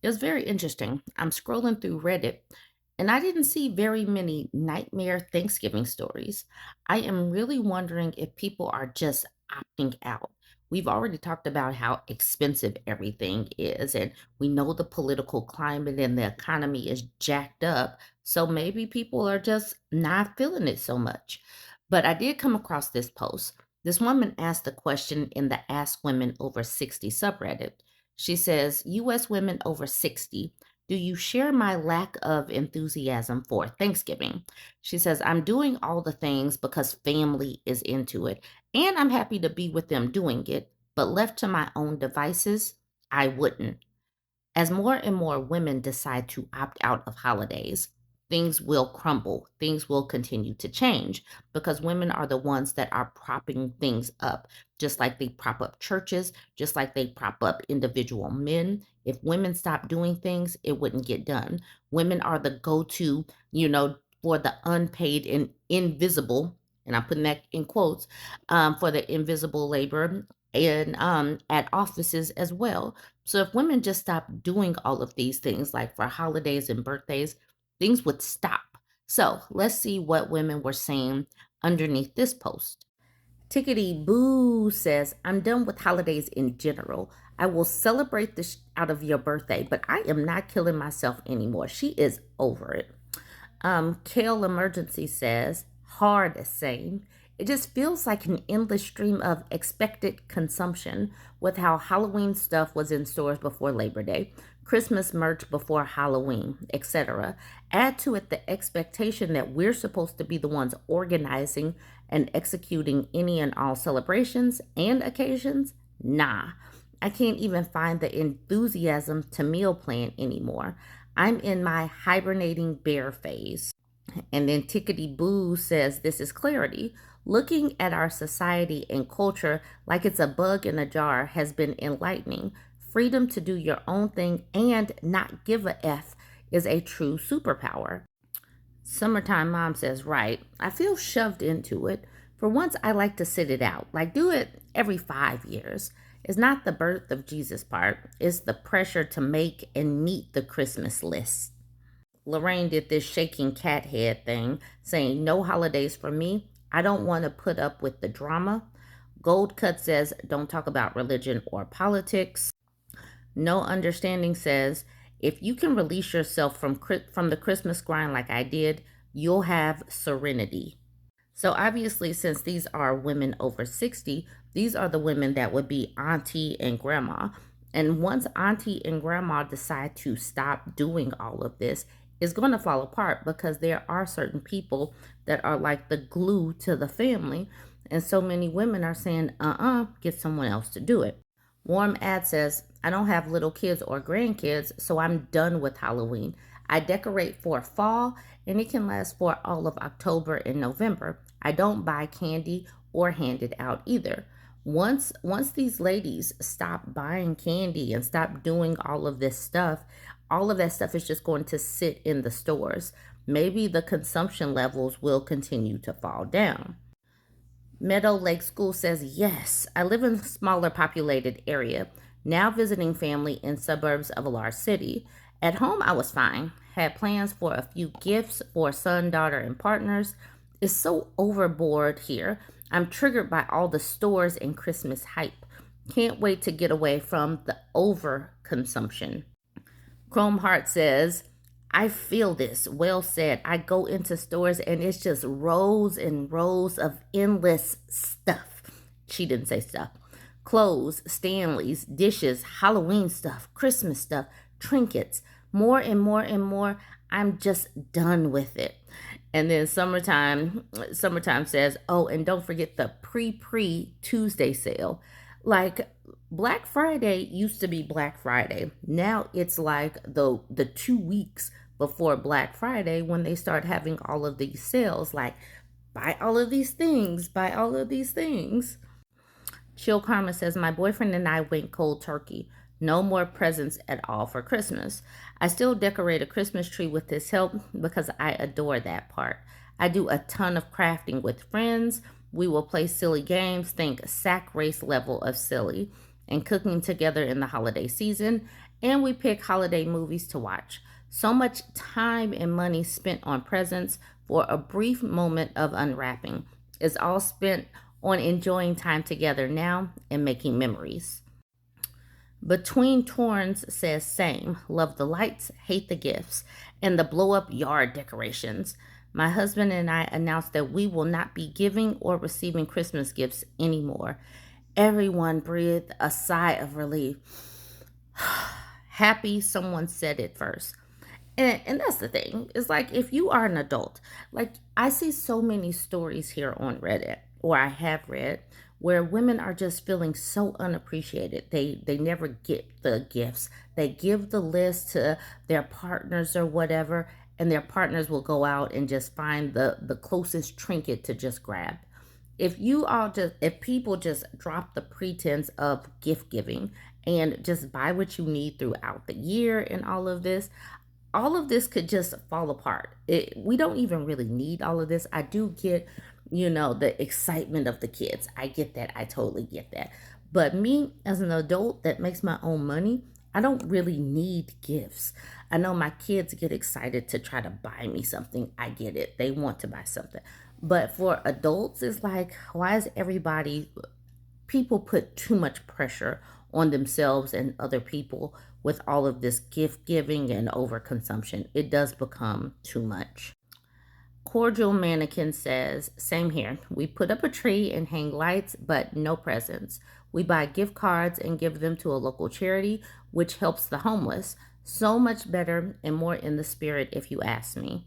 It was very interesting. I'm scrolling through Reddit and I didn't see very many nightmare Thanksgiving stories. I am really wondering if people are just opting out. We've already talked about how expensive everything is, and we know the political climate and the economy is jacked up. So maybe people are just not feeling it so much. But I did come across this post. This woman asked a question in the Ask Women Over 60 subreddit. She says, US women over 60, do you share my lack of enthusiasm for Thanksgiving? She says, I'm doing all the things because family is into it, and I'm happy to be with them doing it, but left to my own devices, I wouldn't. As more and more women decide to opt out of holidays, things will crumble. Things will continue to change because women are the ones that are propping things up, just like they prop up churches, just like they prop up individual men. If women stop doing things, it wouldn't get done. Women are the go to, for the unpaid and invisible, and I'm putting that in quotes, for the invisible labor and at offices as well. So if women just stopped doing all of these things, like for holidays and birthdays, things would stop. So let's see what women were saying underneath this post. Tickety Boo says, I'm done with holidays in general. I will celebrate the out of your birthday, but I am not killing myself anymore. She is over it. Kale Emergency says, hard same. It just feels like an endless stream of expected consumption with how Halloween stuff was in stores before Labor Day, Christmas merch before Halloween, etc. Add to it the expectation that we're supposed to be the ones organizing and executing any and all celebrations and occasions. Nah, I can't even find the enthusiasm to meal plan anymore. I'm in my hibernating bear phase. And then Tickety Boo says this is clarity. Looking at our society and culture like it's a bug in a jar has been enlightening. Freedom to do your own thing and not give a F is a true superpower. Summertime Mom says, right. I feel shoved into it. For once, I like to sit it out, like do it every 5 years. It's not the birth of Jesus part, it's the pressure to make and meet the Christmas list. Lorraine did this shaking cat head thing, saying, no holidays for me. I don't want to put up with the drama. Gold Cut says, don't talk about religion or politics. No Understanding says, if you can release yourself from the Christmas grind like I did, you'll have serenity. So obviously, since these are women over 60, these are the women that would be auntie and grandma. And once auntie and grandma decide to stop doing all of this, it's going to fall apart because there are certain people that are like the glue to the family. And so many women are saying, get someone else to do it. Warm Ad says, I don't have little kids or grandkids, so I'm done with Halloween. I decorate for fall and it can last for all of October and November. I don't buy candy or hand it out either. Once these ladies stop buying candy and stop doing all of this stuff, all of that stuff is just going to sit in the stores. Maybe the consumption levels will continue to fall down. Meadow Lake School says, yes, I live in a smaller populated area, now visiting family in suburbs of a large city. At home, I was fine. Had plans for a few gifts for son, daughter, and partners. It's so overboard here. I'm triggered by all the stores and Christmas hype. Can't wait to get away from the overconsumption. Chrome Heart says, I feel this. Well said. I go into stores and it's just rows and rows of endless stuff. She didn't say stuff. Clothes, Stanleys, dishes, Halloween stuff, Christmas stuff, trinkets, more and more and more. I'm just done with it. And then summertime says, oh, and don't forget the pre Tuesday sale. Like Black Friday used to be Black Friday. Now it's like the 2 weeks before Black Friday when they start having all of these sales, like buy all of these things, buy all of these things. Chill Karma says, my boyfriend and I went cold turkey. No more presents at all for Christmas. I still decorate a Christmas tree with his help because I adore that part. I do a ton of crafting with friends. We will play silly games, think sack race level of silly, and cooking together in the holiday season. And we pick holiday movies to watch. So much time and money spent on presents for a brief moment of unwrapping is all spent on enjoying time together now and making memories. Between Torns says same. Love the lights, hate the gifts, and the blow up yard decorations. My husband and I announced that we will not be giving or receiving Christmas gifts anymore. Everyone breathed a sigh of relief. Happy someone said it first. And that's the thing. It's like if you are an adult, like I see so many stories here on Reddit, or I have read, where women are just feeling so unappreciated. They never get the gifts. They give the list to their partners or whatever, and their partners will go out and just find the closest trinket to just grab. If people just drop the pretense of gift giving and just buy what you need throughout the year and all of this could just fall apart. We don't even really need all of this. I do get, the excitement of the kids. I get that. I totally get that. But me as an adult that makes my own money, I don't really need gifts. I know my kids get excited to try to buy me something. I get it. They want to buy something. But for adults, it's like, why is people put too much pressure on themselves and other people with all of this gift giving and overconsumption? It does become too much. Cordial Mannequin says, same here. We put up a tree and hang lights, but no presents. We buy gift cards and give them to a local charity, which helps the homeless. So much better and more in the spirit, if you ask me.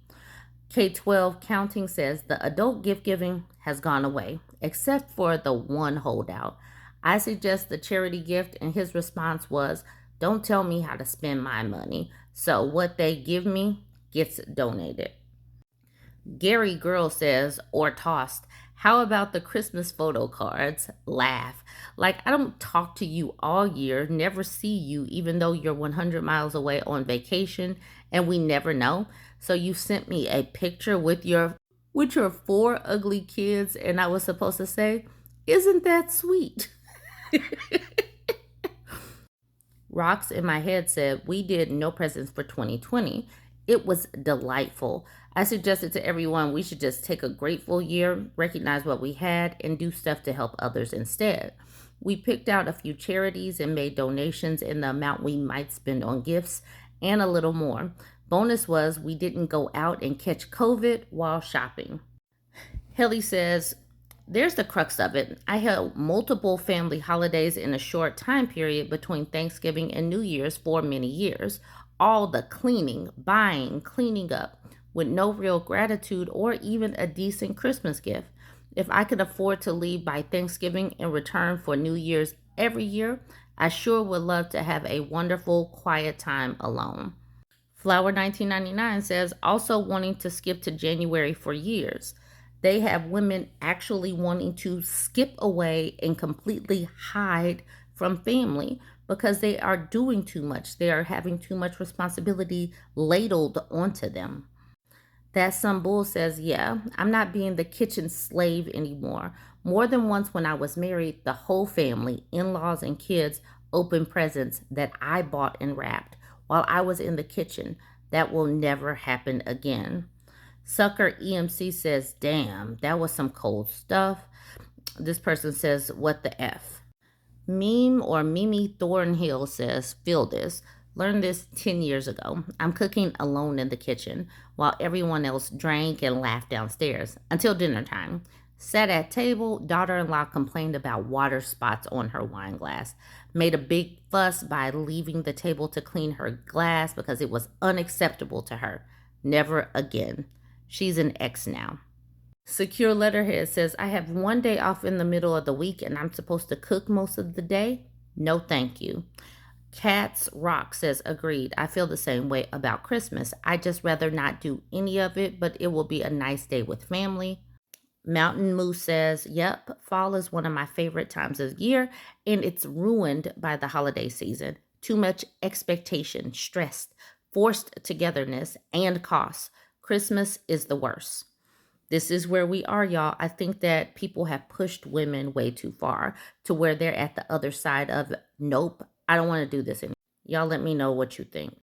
K-12 Counting says the adult gift giving has gone away, except for the one holdout. I suggest the charity gift, and his response was, don't tell me how to spend my money. So what they give me gets donated. Gary Girl says, or tossed, how about the Christmas photo cards? Laugh. Like, I don't talk to you all year, never see you, even though you're 100 miles away on vacation, and we never know. So you sent me a picture with your four ugly kids, and I was supposed to say, isn't that sweet? Rocks in my head said, we did no presents for 2020. It was delightful. I suggested to everyone we should just take a grateful year, recognize what we had, and do stuff to help others instead. We picked out a few charities and made donations in the amount we might spend on gifts and a little more. Bonus was we didn't go out and catch COVID while shopping. Helly says, there's the crux of it. I held multiple family holidays in a short time period between Thanksgiving and New Year's for many years. All the cleaning, buying, cleaning up, with no real gratitude or even a decent Christmas gift. If I could afford to leave by Thanksgiving in return for New Year's every year, I sure would love to have a wonderful, quiet time alone. Flower 1999 says, also wanting to skip to January for years. They have women actually wanting to skip away and completely hide from family because they are doing too much. They are having too much responsibility ladled onto them. That some bull says, yeah, I'm not being the kitchen slave anymore. More than once when I was married, the whole family, in laws and kids, opened presents that I bought and wrapped while I was in the kitchen. That will never happen again. Sucker EMC says, damn, that was some cold stuff. This person says, what the F? Meme or Mimi Thornhill says, feel this. Learned this 10 years ago. I'm cooking alone in the kitchen while everyone else drank and laughed downstairs until dinner time. Sat at table, daughter-in-law complained about water spots on her wine glass. Made a big fuss by leaving the table to clean her glass because it was unacceptable to her. Never again. She's an ex now. Secure Letterhead says, I have one day off in the middle of the week and I'm supposed to cook most of the day? No, thank you. Cats Rock says, agreed. I feel the same way about Christmas. I just rather not do any of it, but it will be a nice day with family. Mountain Moose says, yep, fall is one of my favorite times of year, and it's ruined by the holiday season. Too much expectation, stress, forced togetherness, and costs. Christmas is the worst. This is where we are, y'all. I think that people have pushed women way too far to where they're at the other side of, nope, I don't want to do this anymore. Y'all let me know what you think.